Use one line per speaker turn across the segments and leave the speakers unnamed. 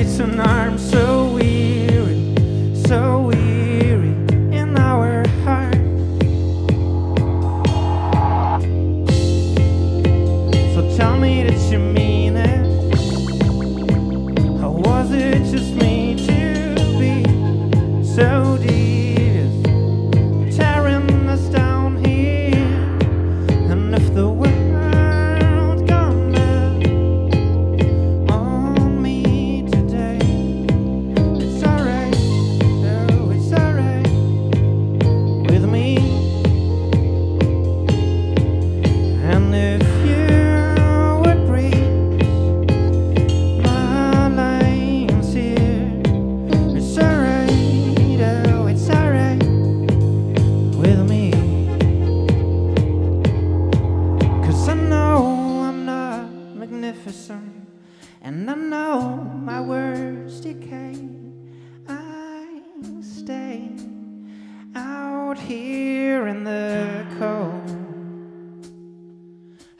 reason I'm so weary in our heart. So tell me, did you mean it? Or was it just me to be so devious, tearing us down here? And if the world gone mad on me today, it's alright, oh, it's alright with me. And if you would breathe my lines here, it's alright, oh, it's alright with me. 'Cause I know I'm not magnificent, and I know my words decay. I stay out here in the cold,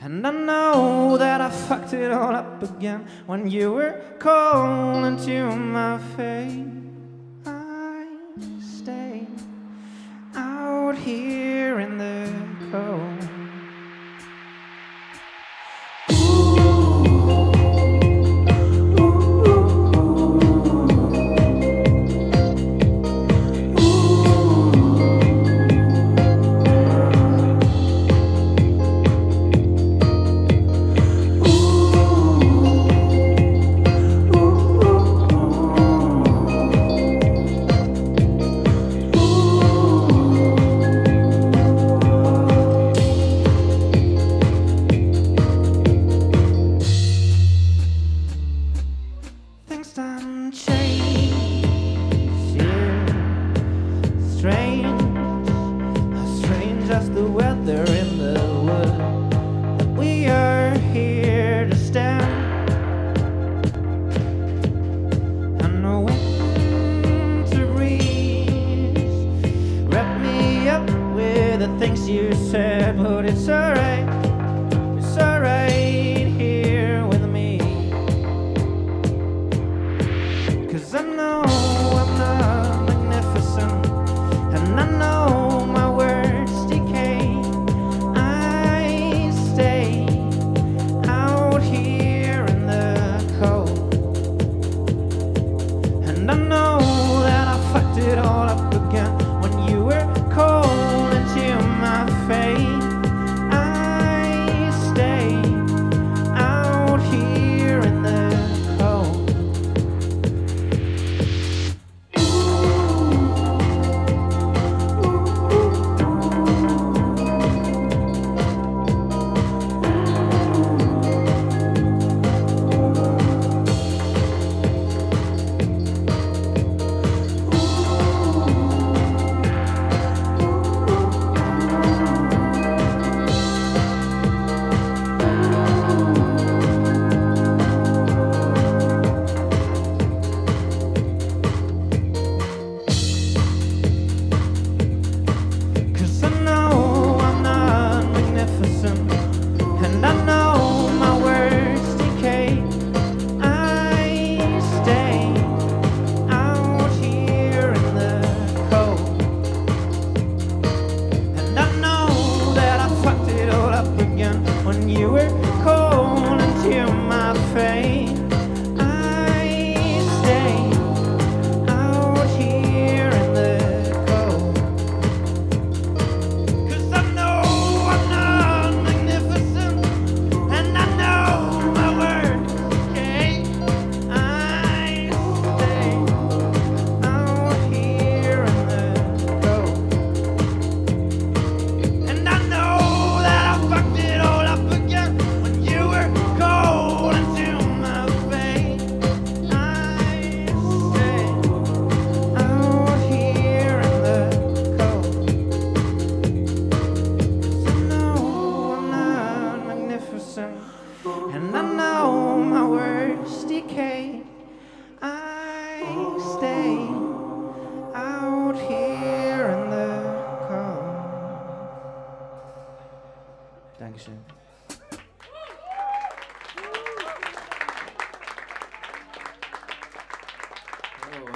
and I know that I fucked it all up again when you were calling to my face. I stay out here in the cold. Things done change here. Strange, strange as the weather in the wood. We are here to stand, and the winter breeze wrapped me up with the things you said. But it's alright here with me. 'Cause I know I'm not magnificent, and I know my words decay. I stay out here in the cold, and I know that I fucked it all up again when you were calling to my face. I stay out here in the cold.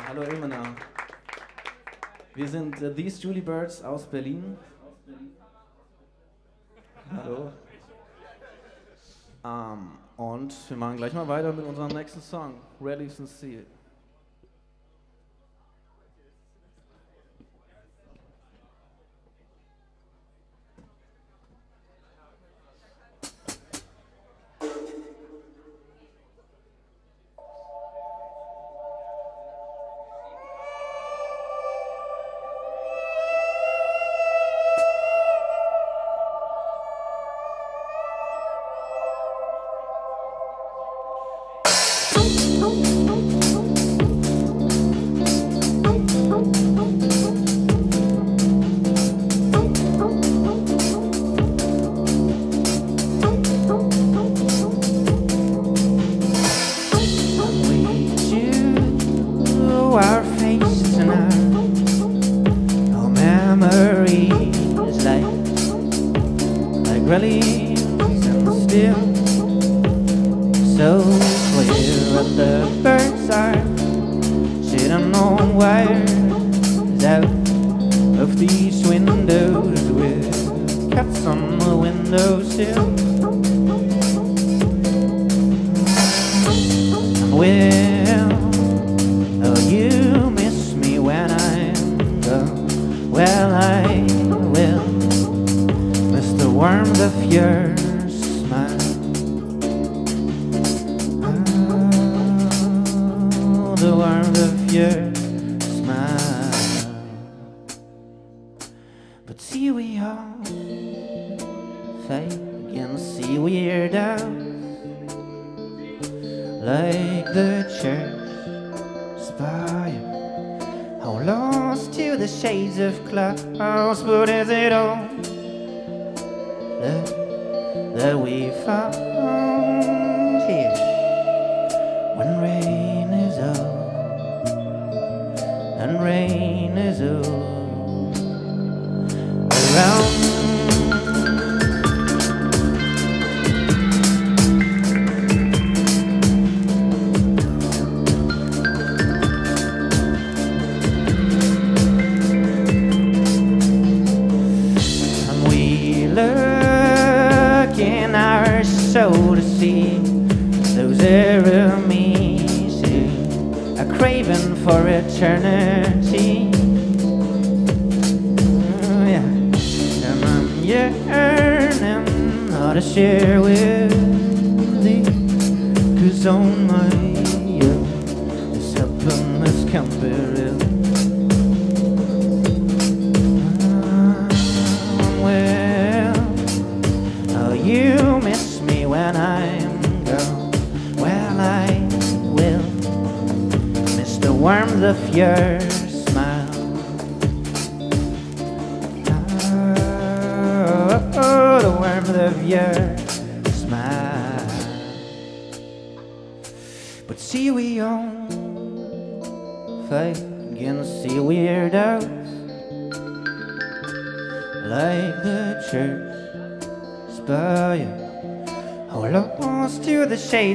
Hallo Ilmena. Wir sind These Julie Birds aus Berlin. Hallo. Und wir machen gleich mal weiter mit unserem nächsten Song, Ready Sincere.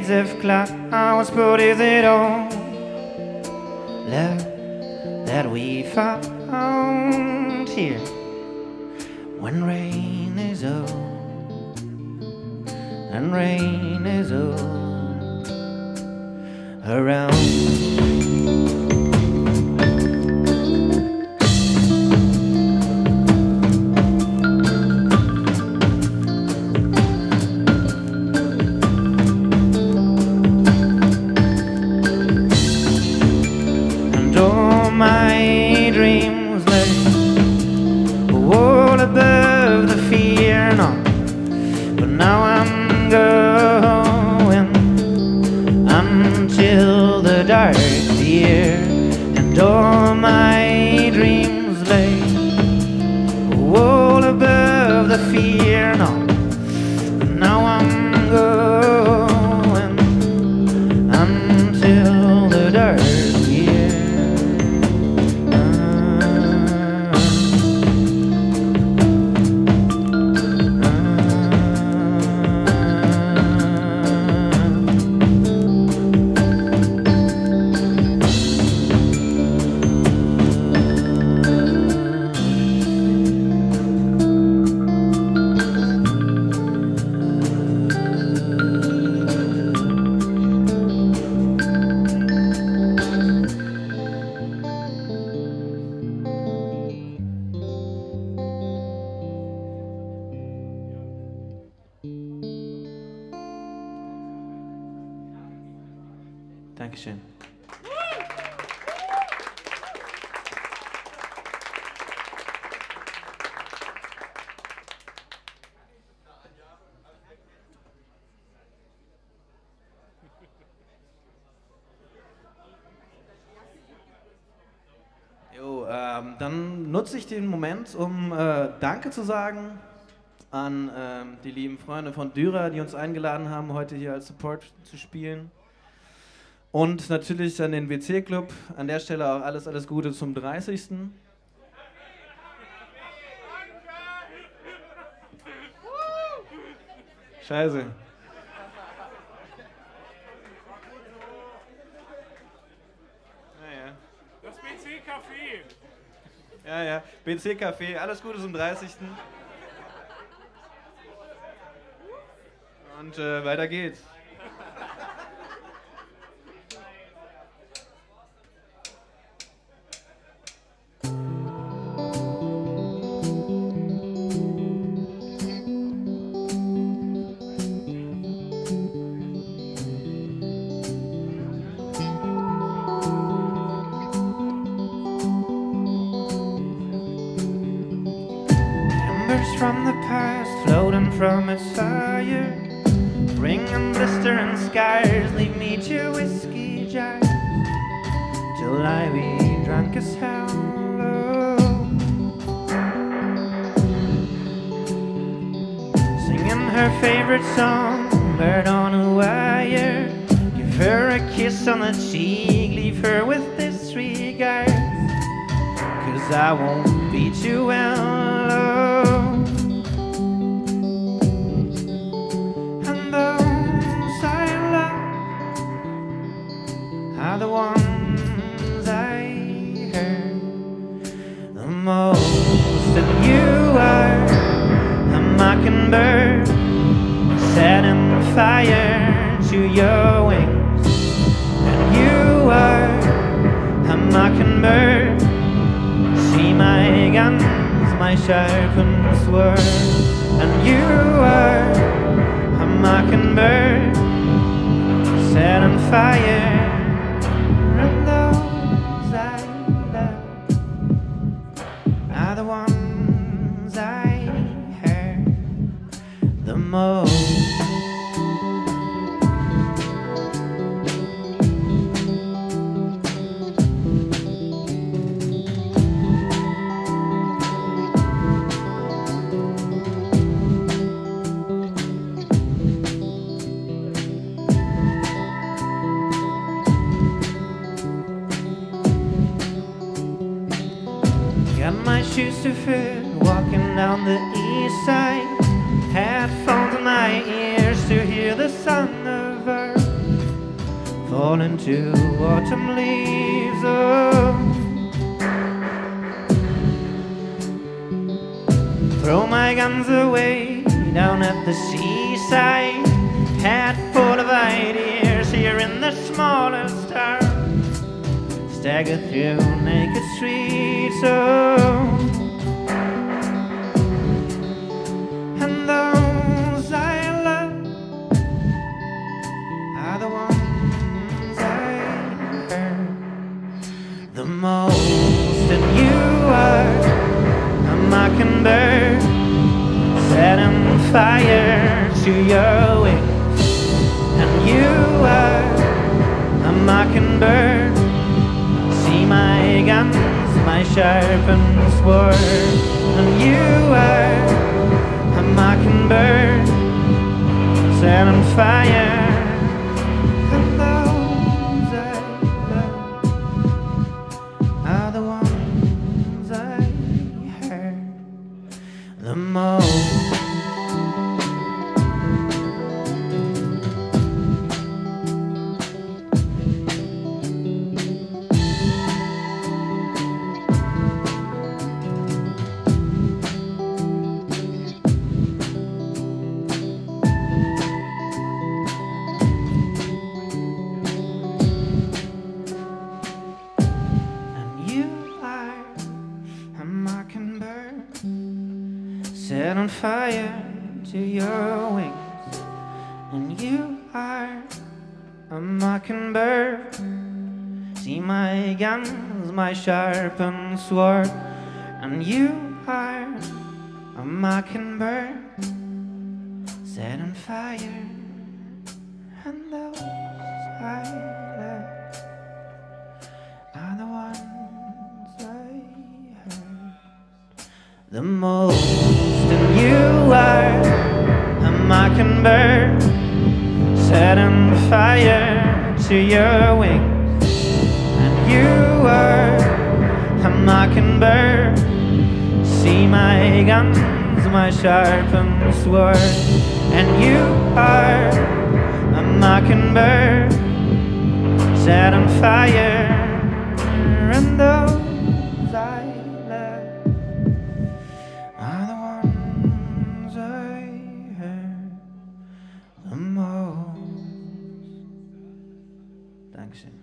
Of clouds, but is it all love that we found here when rain is over and rain is all around? Dankeschön. Dann nutze ich den Moment, um Danke zu sagen an die lieben Freunde von Dürer, die uns eingeladen haben, heute hier als Support zu spielen. Und natürlich an den WC-Club. An der Stelle auch alles Gute zum 30. Scheiße. Naja.
Das bc-Café.
Ja, bc-Café, alles Gute zum 30. Und weiter geht's.
From the past, floating from its fire, ring and blister and scars, leave me to whiskey jars, till I be drunk as hell. Singing her favorite song, bird on a wire, give her a kiss on the cheek, leave her with this regard, 'cause I won't be too well. The ones I heard the most, and you are a mockingbird setting fire to your wings, and you are a mockingbird. See my guns, my sharpened sword, and you are a mockingbird setting fire. The ones I heard the most. Got my shoes to fit, walking down the east side, headphones in my ears to hear the sound of earth fall into autumn leaves. Oh, throw my guns away down at the seaside, head full of ideas here in the smallest town. Stagger through naked streets, oh, and those I love are the ones I heard the most. And you are a mockingbird setting fire to your wings, and you are a mockingbird. See my guns, my sharpened sword, and you are a mockingbird setting fire. And those I love are the ones I heard the most. Set on fire to your wings, and you are a mockingbird See my guns, my sharpened sword, and you are a mockingbird set on fire, and those I left are the ones I hurt the most. And you are a mockingbird set on fire to your wings, and you are a mockingbird. See my guns, my sharpened sword, and you are a mockingbird set on fire, and those I left are the ones I hurt the most. Dankeschön.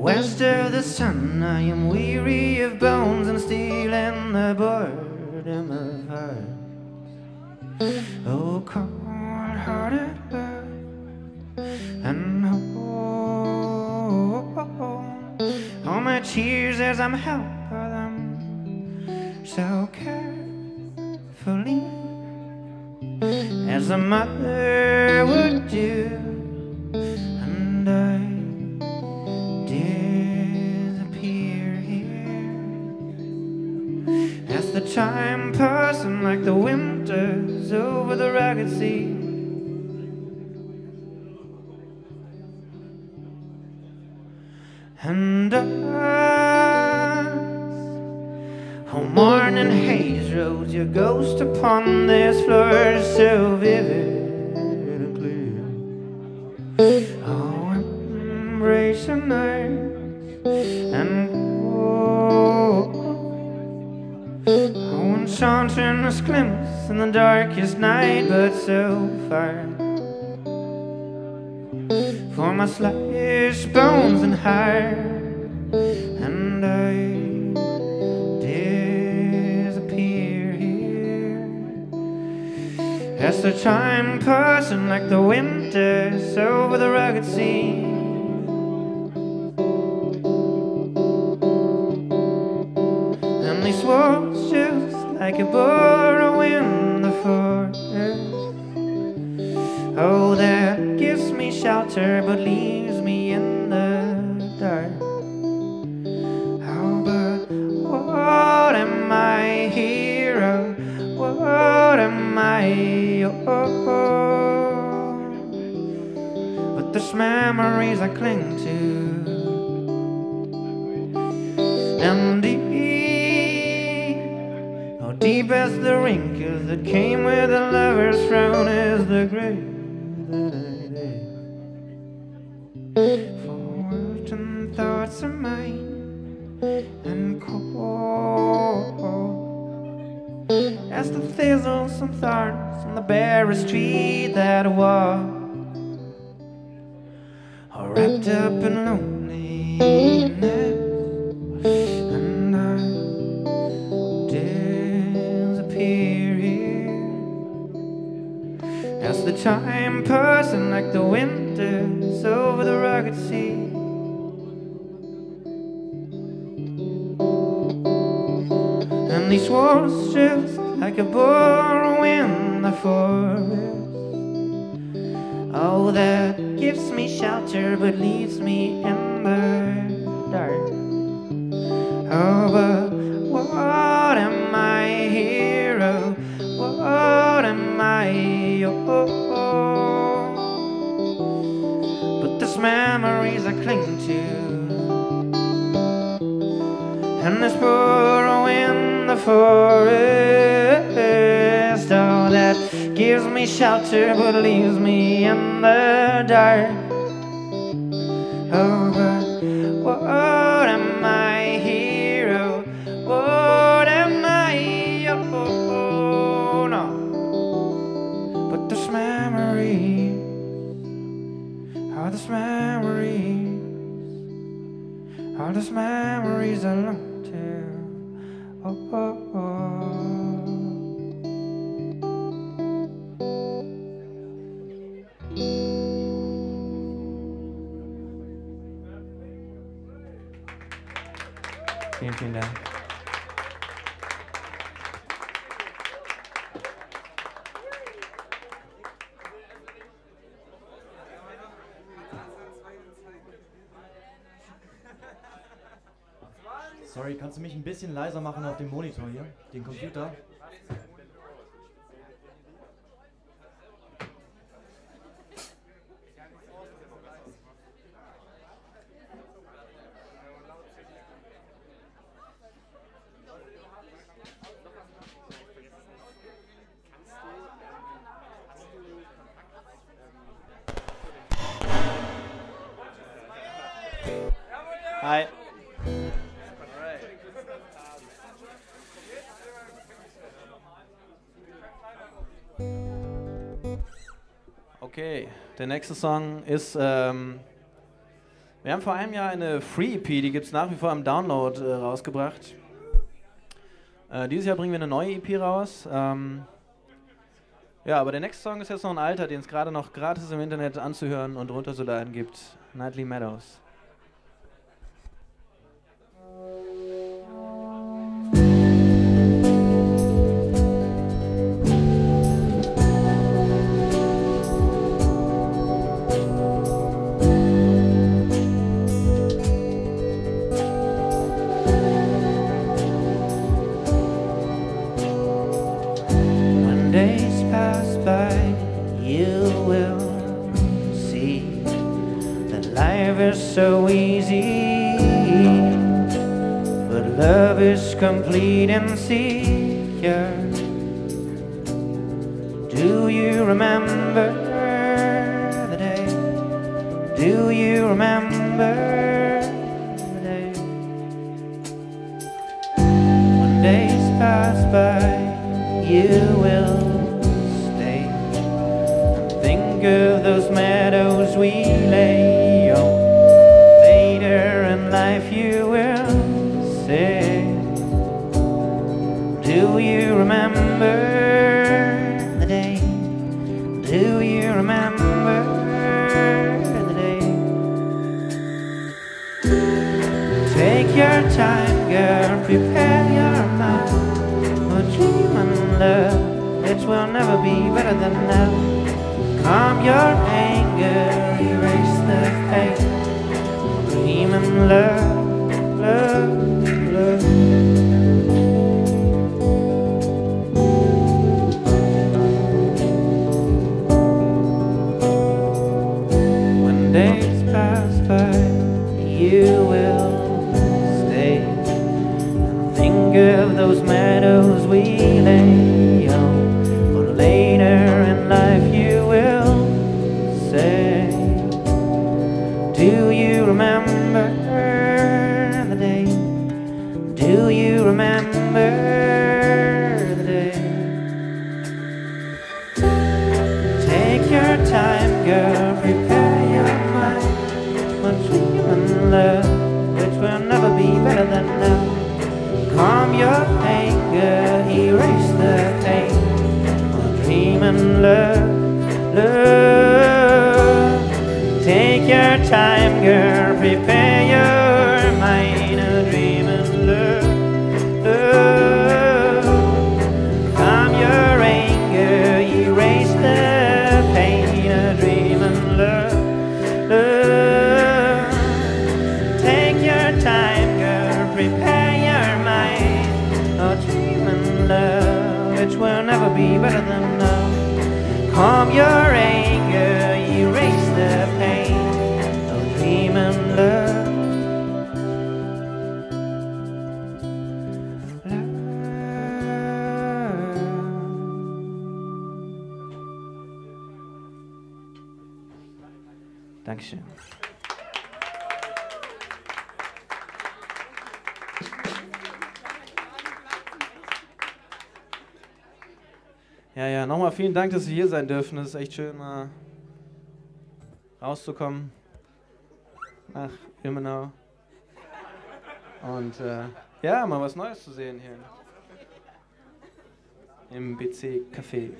West of the sun, I am weary of bones and steel and the boredom of hearts. Oh, cold-hearted love and all my tears as I'm held by them so carefully, as a mother would do, and I disappear here as the time passing like the winters over the rugged sea. And us, oh morning haze rose your ghost upon this floor so vivid and clear. Oh, embrace a night and oh, enchanting this glimpse in the darkest night, but so far for my slashed bones and heart, and I disappear here as the time passing like the winters over the rugged sea. And these walls just like a burrow in the forest, oh, that gives me shelter but leaves me in the dark. Oh, but what am I here? What am I? Oh, but there's memories I cling to, and deep as the wrinkles that came with a lover's frown is the grave that I did. Forgotten thoughts are mine and cold as the thistles and thorns on the barest tree that walk, are wrapped up in loneliness. As the time passing like the winters over the rugged sea. these walls just like a burrow in the forest. Oh, that gives me shelter but leaves me in the dark. Oh, but what am I, hero? What am I? Oh, but these memories I cling to, and this burrow in the forest. Oh, that gives me shelter but leaves me in the dark. Oh, but what am I, hero? What am I? Oh, no. But this memory, all these memories, all these memories I long to. Oh, oh, oh. Vielen, vielen Dank.
Sorry, kannst du mich ein bisschen leiser machen auf dem Monitor hier, den Computer?
Hi. Okay, der nächste Song ist, wir haben vor einem Jahr eine Free-EP, die gibt es nach wie vor im Download rausgebracht. Dieses Jahr bringen wir eine neue EP raus. Ja, aber der nächste Song ist jetzt noch ein alter, den es gerade noch gratis im Internet anzuhören und runterzuladen gibt. Nightly Meadows.
Days pass by, you will see that life is so easy, but love is complete and secure. Do you remember the day? Do you remember the day? When days pass by, you will stay and think of those meadows we lay on. Later in life you will say, do you remember the day? Do you remember the day? Take your time, girl, prepare your mind. Dream and love, it will never be better than now. Calm your anger, erase the pain. Dream and love, love, love. When days pass by, you will stay and think of those meadows we lay on. But later in life you will say, do you remember the day? Do you remember the day? Take your time, girl, prepare your mind. One dream and love, which will never be better than now. Calm your anger, erase the pain. We'll dream and love, love. Take your time, girl, prepare your mind. A dream and love, love. better than love. Calm your anger, erase the pain of dreaming love. Dankeschön.
Ja, nochmal vielen Dank, dass wir hier sein dürfen. Es ist echt schön, mal rauszukommen nach Ilmenau. Und ja, mal was Neues zu sehen hier im bc-Café.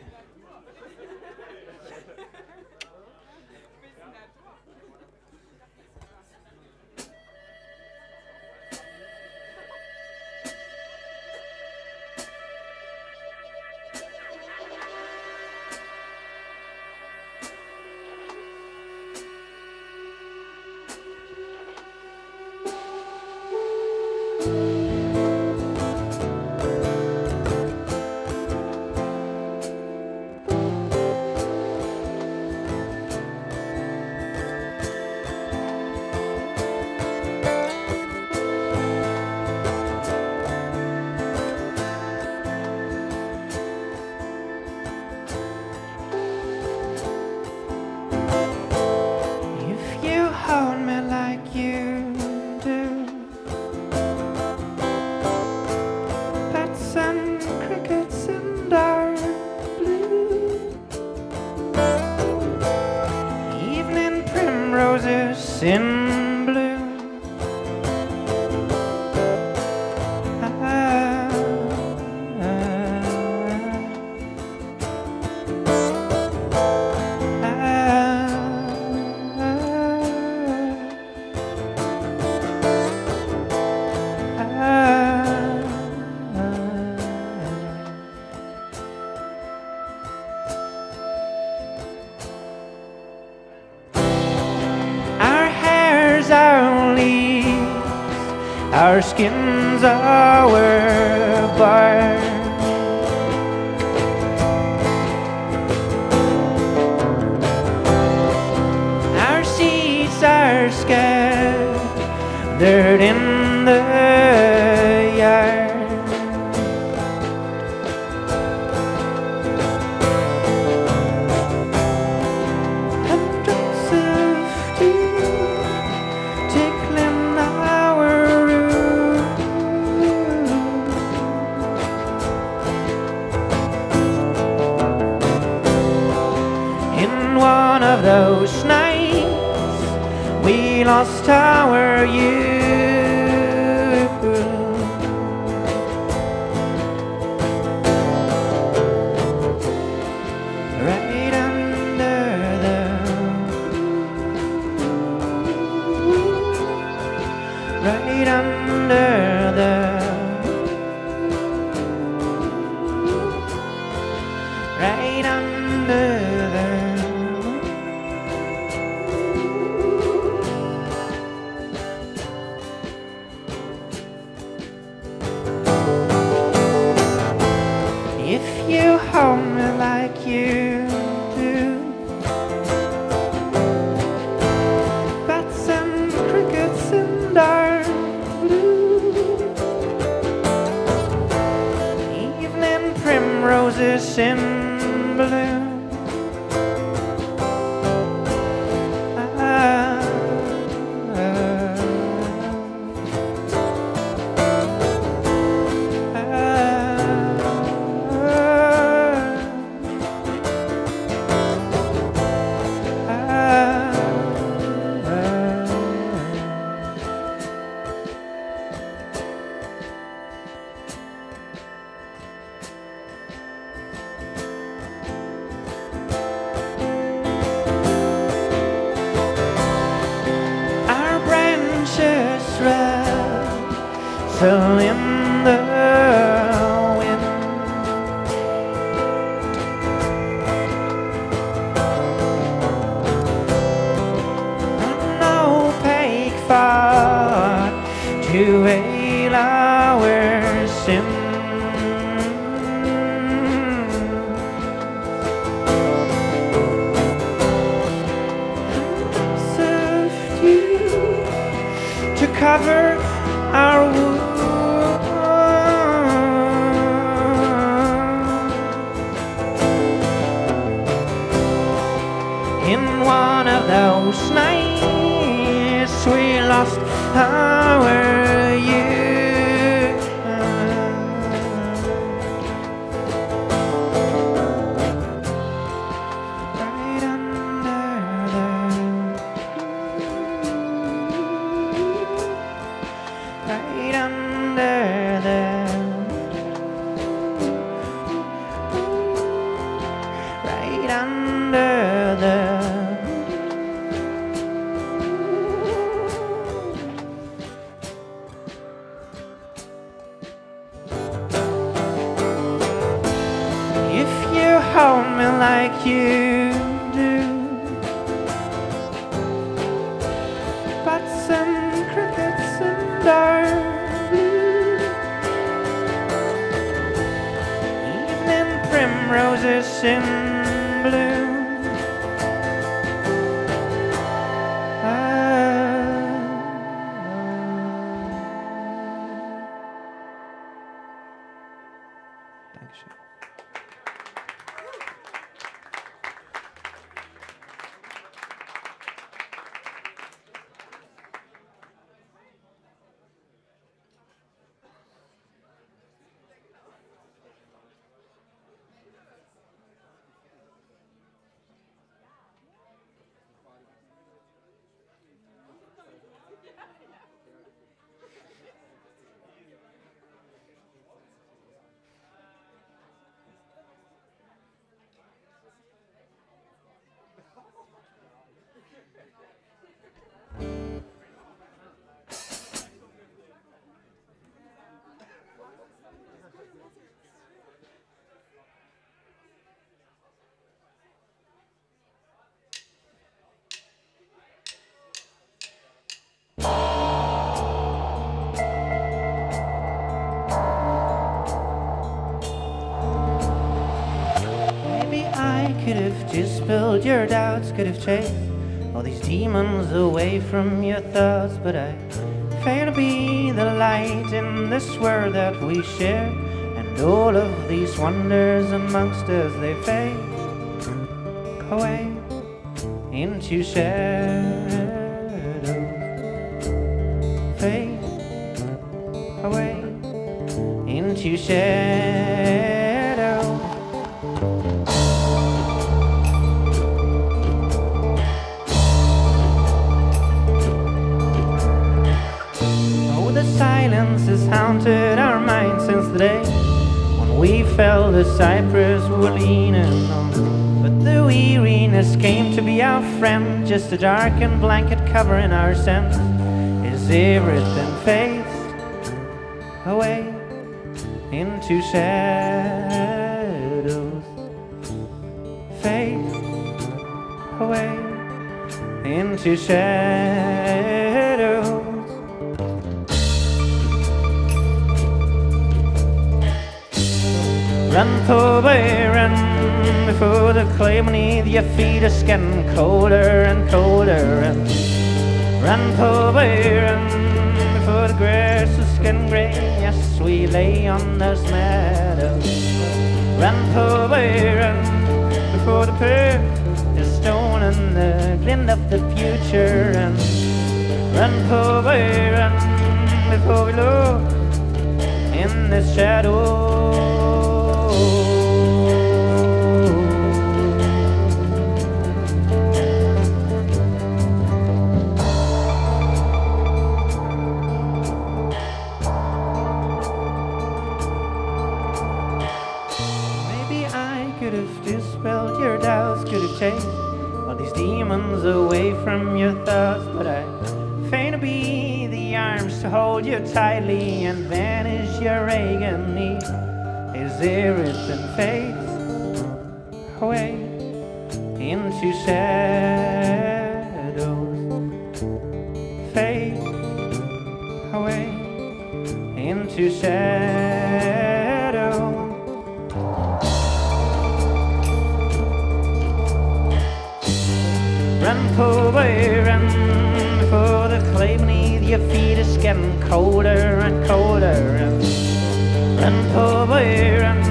In blue. Our skins our bark. Our seeds are scattered in the yard. Those nights we lost our youth, right under the, right under the, right under the. You hold me like you do. Bats and crickets in dark blue. Evening primroses in blue. Rustle in the wind. An opaque fog to veil our sin. like you do. Bats and crickets and our blue. Evening primroses in bloom.
Dankeschön.
Maybe I could have dispelled your doubts, could have chased all these demons away from your thoughts, but I fail to be the light in this world that we share, and all of these wonders amongst us, they fade away into shadows, fade away into shadows. Oh, the silence has haunted our minds since the day when we felt the cypress were leaning on. But the weariness came to be our friend, just a darkened blanket covering our sense. As everything fades away into shadows, fade away into shadows. Run, poor boy, run, before the clay beneath your feet is getting colder and colder. And run, poor boy, run, before the grass is getting grey. Yes, we lay on those meadows. Run, poor boy, run, before the pearl is stolen, the glint of the future. And run, poor boy, run, before we look in the shadow. Could have dispelled your doubts, could have chased all these demons away from your thoughts, but I fain to be the arms to hold you tightly and banish your agony as everything fades away into shadows, fade away into shadows. Run, poor boy, run, before the clay beneath your feet is getting colder and colder. And run, poor boy, run,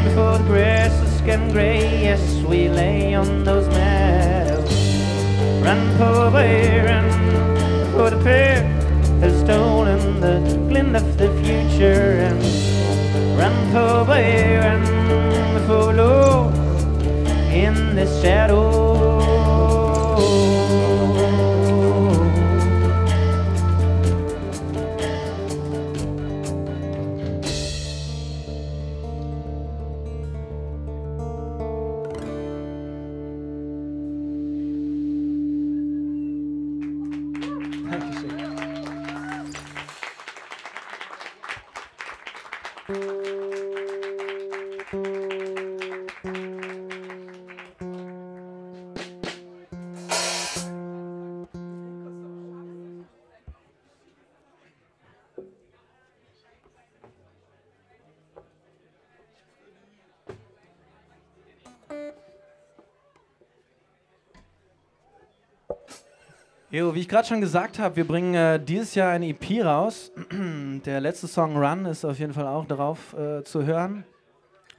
before the grass is getting grey. Yes, we lay on those meadows. Run, poor boy, run, before the pear has stolen the glint of the future. And run, poor boy, run, before low in the shadow.
Jo, wie ich gerade schon gesagt habe, wir bringen dieses Jahr eine EP raus. Der letzte Song Run ist auf jeden Fall auch darauf zu hören.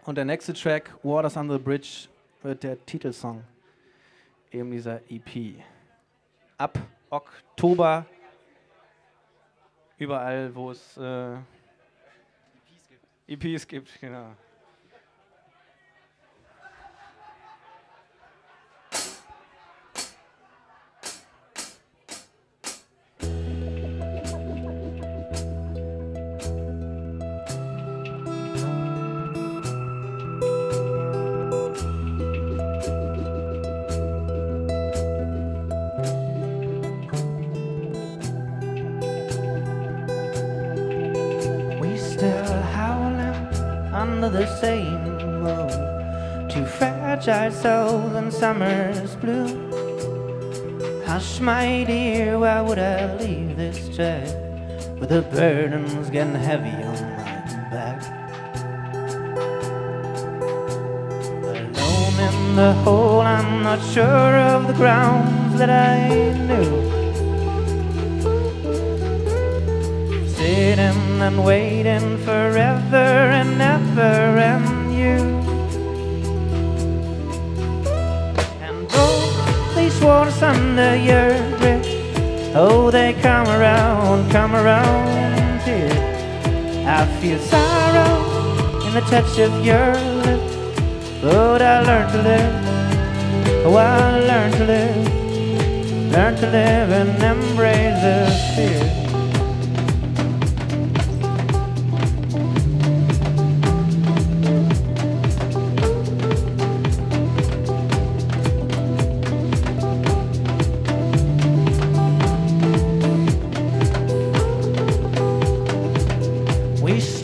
Und der nächste Track, Waters Under the Bridge, wird der Titelsong eben dieser EP. Ab Oktober überall, wo es EPs gibt, genau.
Under the same moon, two fragile souls in summer's blue. Hush, my dear, why would I leave this track with the burdens getting heavy on my back? Alone in the hole, I'm not sure of the grounds that I knew. Sitting and waiting forever and ever and you. And oh, these waters under your bridge, oh, they come around here. I feel sorrow in the touch of your lips, but I learned to live. Oh, I learned to live and embrace the fear.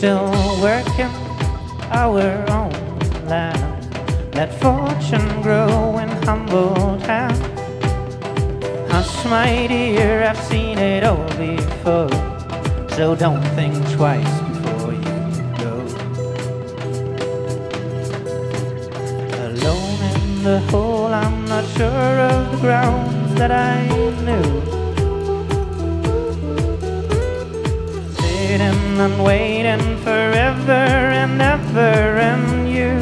Still working our own land, let fortune grow in humble hands. Hush, my dear, I've seen it all before, so don't think twice before you go. Alone in the hole, I'm not sure of the grounds that I knew. And waiting forever and ever and you.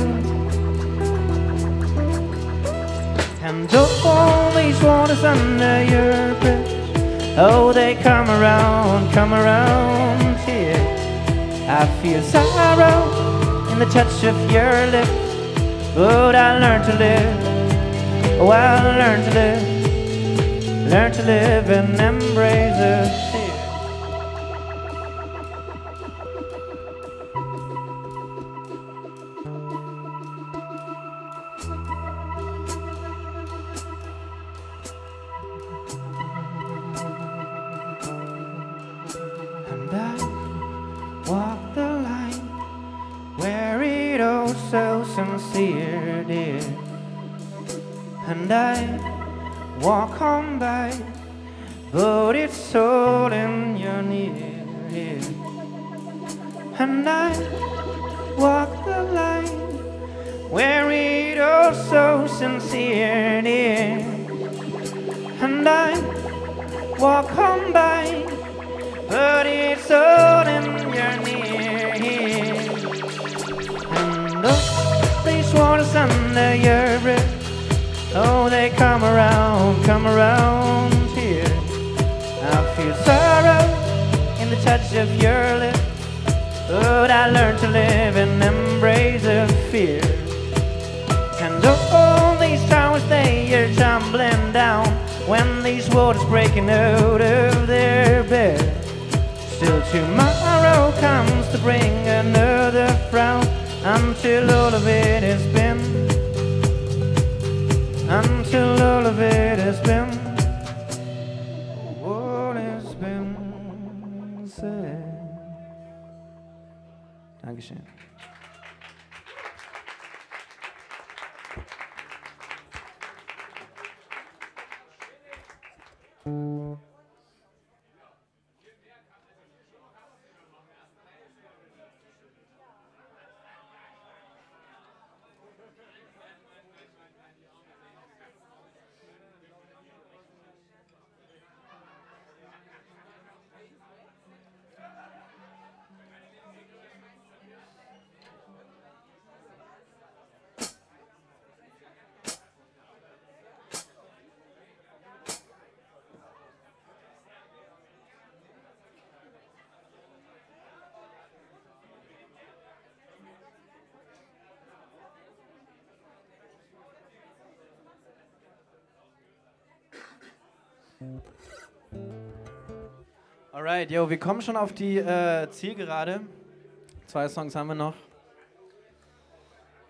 And all these waters under your bridge, oh, they come around here. I feel sorrow in the touch of your lips, but I learned to live. Oh, I learned to live and embrace the fear. Sincere, dear, and I walk on by, but it's all in your near, and I walk the line where it all so sincere, dear, and I walk on by, but it's all in your near, and these waters under your bridge, oh, they come around here. I feel sorrow in the touch of your lips, but I learned to live and embrace the fear. And all these towers, they are tumbling down when these waters breaking out of their bed. Still tomorrow comes to bring another frown, until all of it has been, until all of it has been, what has been said. Dankeschön.
Alright, yo, wir kommen schon auf die Zielgerade. 2 Songs haben wir noch.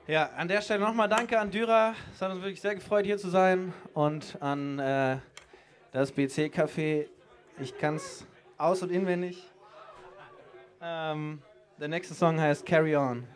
Ja, an der Stelle nochmal danke an Dürer. Es hat uns wirklich sehr gefreut, hier zu sein. Und an das BC-Café. Ich kann es aus- und inwendig. Der nächste Song heißt Carry On.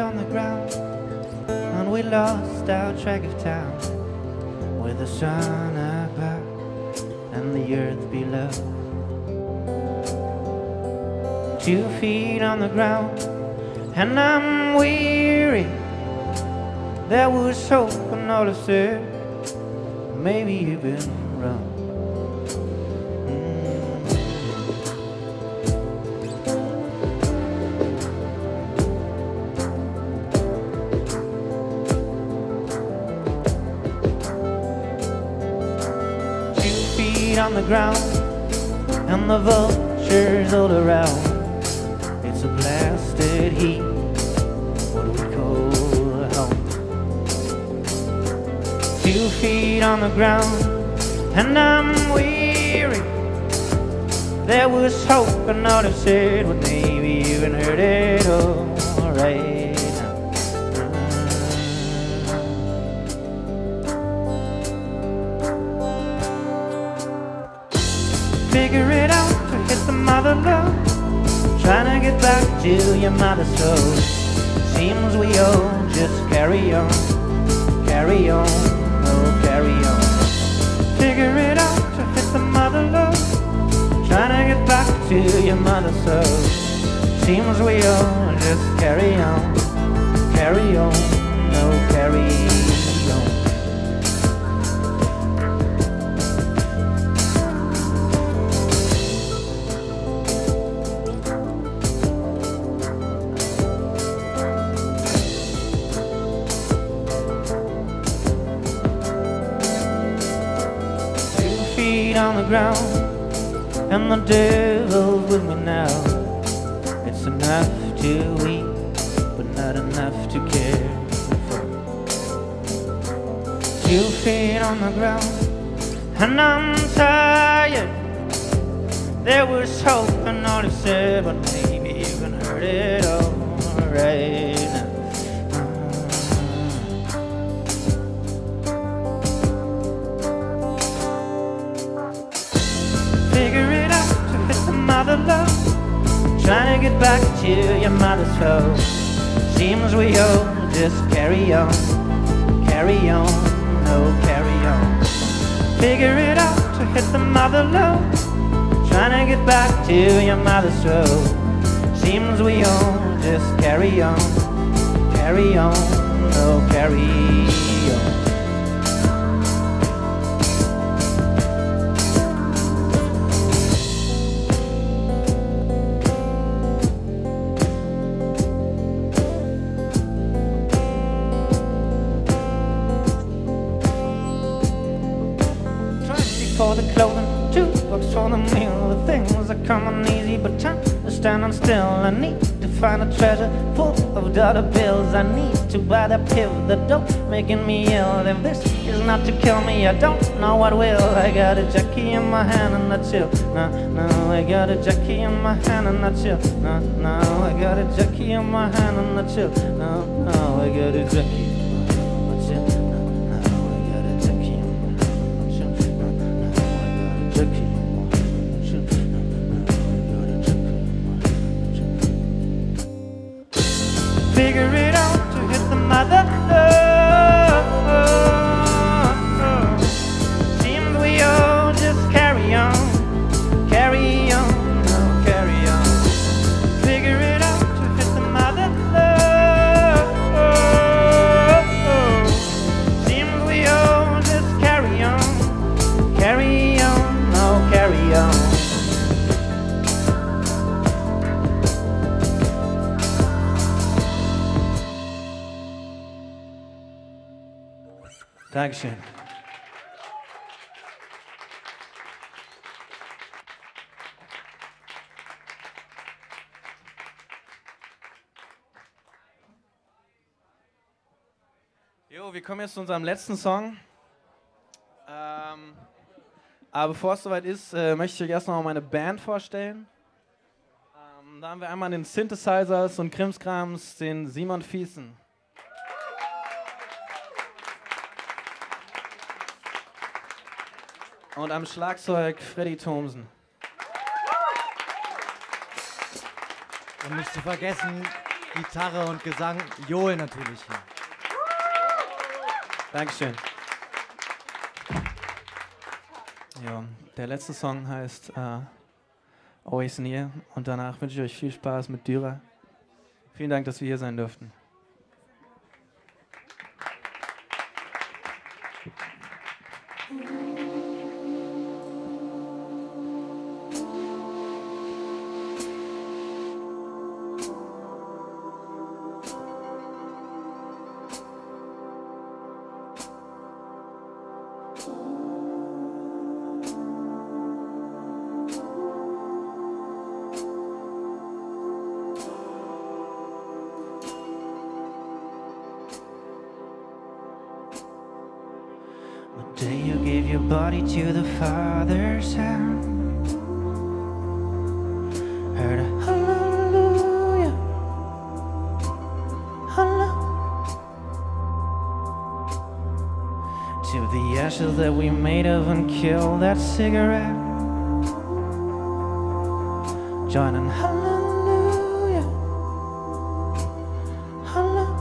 On the ground, and we lost our track of time, with the sun above and the earth below. 2 feet on the ground, and I'm weary. There was hope, and all I said, maybe you've been wrong. On the ground, and the vultures all around. It's a blasted heat, what do we call a home? 2 feet on the ground, and I'm weary. There was hope, and all I said, well, maybe you even heard it all right. Figure it out to hit the mother love, trying to get back to your mother's soul. Seems we all just carry on, oh carry on. Figure it out to hit the mother love, trying to get back to your mother's soul. Seems we all just carry on, oh carry on. On the ground, and the devil's with me now. It's enough to eat, but not enough to care for. 2 feet on the ground, and I'm tired. There was hope, and all he said, but maybe you can hurt it all right now. Mother love, trying to get back to your mother's home. Seems we all just carry on, oh carry on. Figure it out to hit the mother love, trying to get back to your mother's home. Seems we all just carry on, oh carry on. For the clothing, $2 for the meal. The things that come on easy, but time is standing still. I need to find a treasure full of dollar bills. I need to buy that pill that don't making me ill. If this is not to kill me, I don't know what will. I got a Jackie in my hand and I chill. No, I got a Jackie in my hand and I chill. No, I got a Jackie in my hand and I chill. No, I got a Jackie. Figure it out to hit the mother love. Seems we all just carry on, oh carry on. Figure it out to hit the mother love.
Dankeschön. Jo, wir kommen jetzt zu unserem letzten Song. Aber bevor es soweit ist, möchte ich euch erst noch mal meine Band vorstellen. Da haben wir einmal den Synthesizers und Krimskrams, den Simon Fiesen. Und am Schlagzeug Freddy Thomsen.
Und nicht zu vergessen, Gitarre und Gesang, Joel natürlich.
Dankeschön. Ja, der letzte Song heißt Always Near und danach wünsche ich euch viel Spaß mit Dürrer. Vielen Dank, dass wir hier sein durften.
The day you gave your body to the Father's hand, heard a hallelujah, hallelujah, to the ashes that we made of and kill that cigarette, joining hallelujah, hallelujah.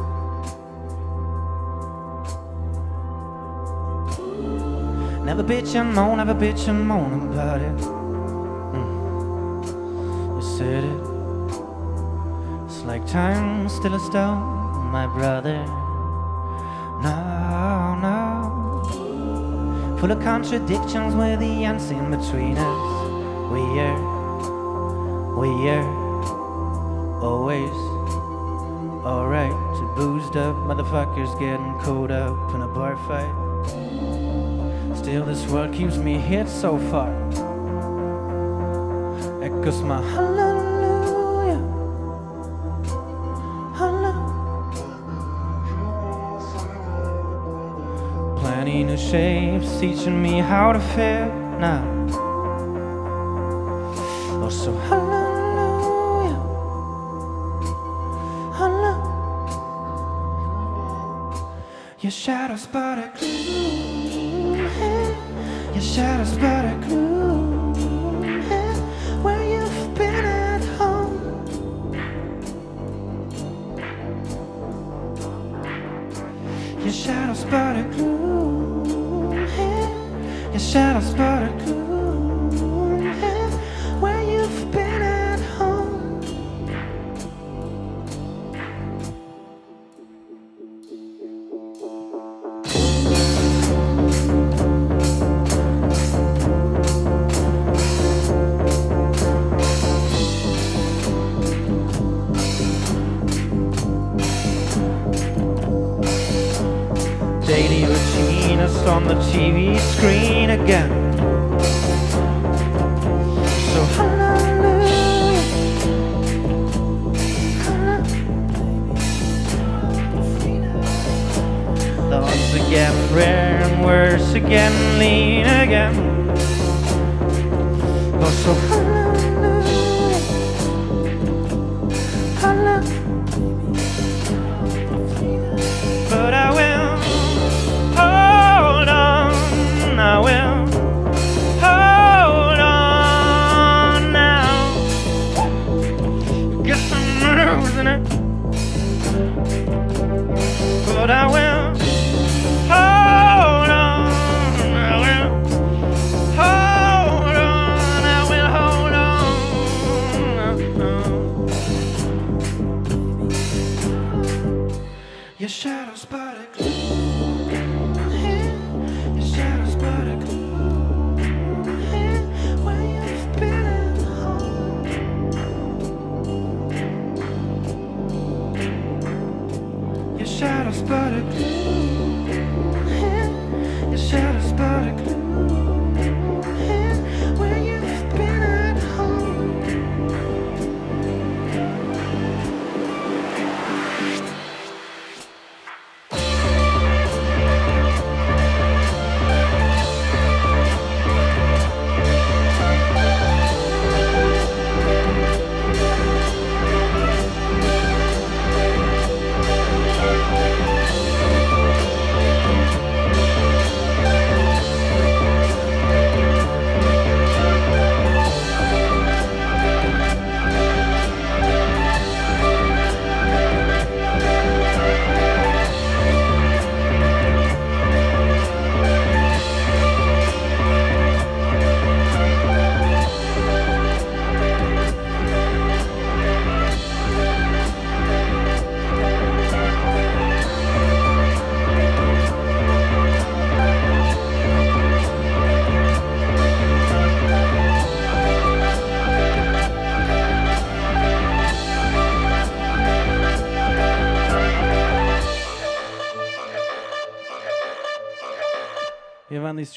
Never bitch and moan, never bitch and moan about it. You said it. It's like time still a stone, my brother. No, no. Full of contradictions with the unseen between us. We're always alright. Two boozed up motherfuckers getting caught up in a bar fight. Still, this world keeps me hit so far. Echoes my hallelujah, hallelujah. Plenty new shapes teaching me how to feel now. Oh, so hallelujah, hallelujah. Your shadows but a clue. Your shadows but a clue where you've been at home. Your shadows but a clue. Your shadows but a clue where you've been at home.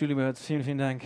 Julie Birds, vielen, vielen Dank.